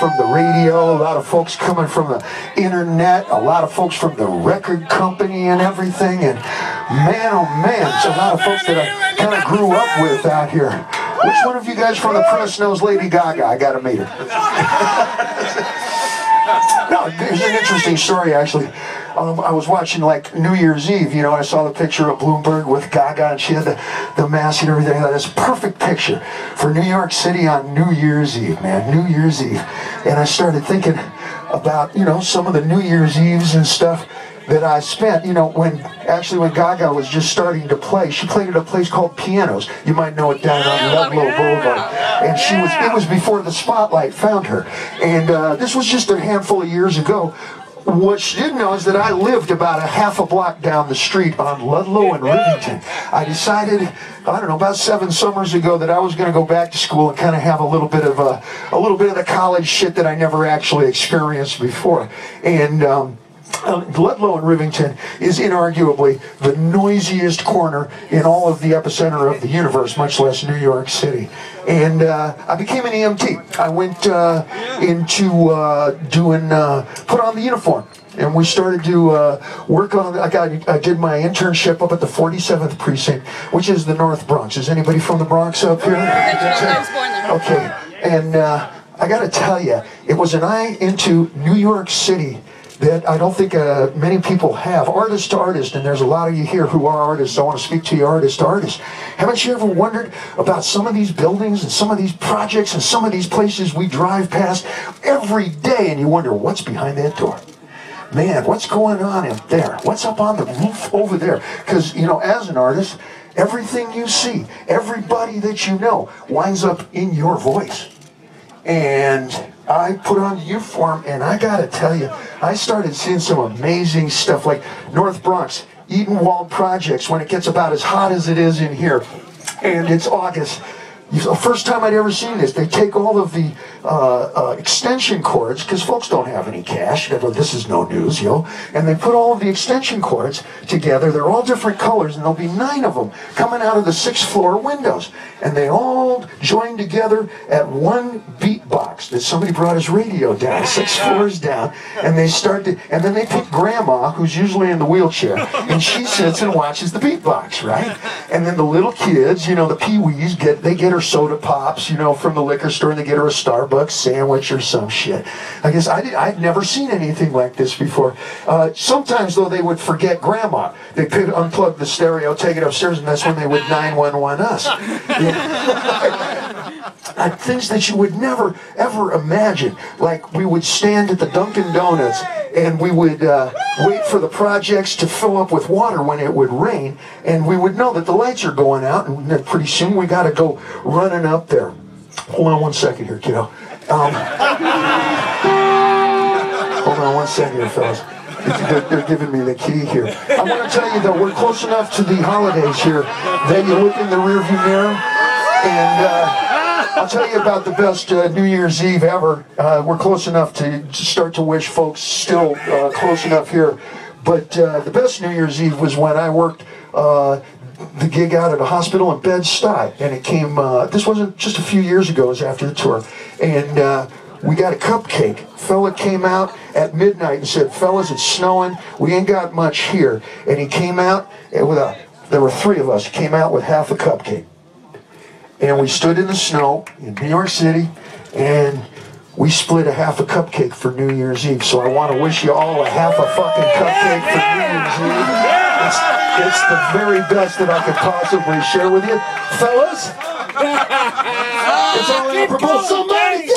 from the radio, a lot of folks coming from the internet, a lot of folks from the record company and everything, and man, oh man, it's a lot of folks that I kind of grew up with out here. Which one of you guys from the press knows Lady Gaga? I gotta meet her. No, here's an interesting story, actually. I was watching, like, New Year's Eve, you know, and I saw the picture of Bloomberg with Gaga, and she had the mask and everything. That's a perfect picture for New York City on New Year's Eve, man, New Year's Eve. And I started thinking about, you know, some of the New Year's Eves and stuff that I spent, you know, when Gaga was just starting to play. She played at a place called Pianos. You might know it down on Ludlow Boulevard. And it was before the spotlight found her. And this was just a handful of years ago. What she didn't know is that I lived about a half a block down the street on Ludlow and Rivington. I decided, I don't know, about 7 summers ago that I was going to go back to school and kind of have a little bit of the college shit that I never actually experienced before. And Ludlow and Rivington is inarguably the noisiest corner in all of the epicenter of the universe, much less New York City. And I became an EMT. I went into put on the uniform. And we started to work on, I did my internship up at the 47th Precinct, which is the North Bronx. Is anybody from the Bronx up here? I was born there. Okay. And I got to tell you, it was an eye into New York City that I don't think many people have. Artist to artist, and there's a lot of you here who are artists. I want to speak to you artist to artist. Haven't you ever wondered about some of these buildings and some of these projects and some of these places we drive past every day, and you wonder, what's behind that door? Man, what's going on in there? What's up on the roof over there? Because, you know, as an artist, everything you see, everybody that you know, winds up in your voice. And I put on the uniform, and I gotta tell you, I started seeing some amazing stuff, like North Bronx, Edenwald Projects, when it gets about as hot as it is in here, and it's August. The first time I'd ever seen this, they take all of the extension cords, because folks don't have any cash, this is no news, and they put all of the extension cords together. They're all different colors, and there'll be 9 of them coming out of the 6th floor windows. And they all join together at one beatbox that somebody brought his radio down, 6 floors down, and and then they pick Grandma, who's usually in the wheelchair, and she sits and watches the beatbox, right? And then the little kids, you know, the peewees, they get her soda pops, you know, from the liquor store, and they get her a Starbucks sandwich or some shit. I guess I'd never seen anything like this before. Sometimes, though, they would forget Grandma. They'd unplug the stereo, take it upstairs, and that's when they would 911 us. Things that you would never, ever imagine. Like, we would stand at the Dunkin' Donuts, and we would wait for the projects to fill up with water when it would rain, and we would know that the lights are going out, and then pretty soon we got to go running up there. Hold on 1 second here, kiddo. Hold on 1 second here, fellas. They're giving me the key here. I want to tell you, though, we're close enough to the holidays here that you look in the rearview mirror, and I'll tell you about the best New Year's Eve ever. We're close enough to start to wish folks still close enough here. But the best New Year's Eve was when I worked the gig out at a hospital in Bed-Stuy. And it came, this wasn't just a few years ago, it was after the tour. And we got a cupcake. Fella came out at midnight and said, fellas, it's snowing. We ain't got much here. And he came out with there were 3 of us. He came out with half a cupcake. And we stood in the snow in New York City, and we split a half a cupcake for New Year's Eve. So I want to wish you all a half a fucking cupcake for New Year's Eve. It's the very best that I could possibly share with you. Fellas, it's all in a proposal. Somebody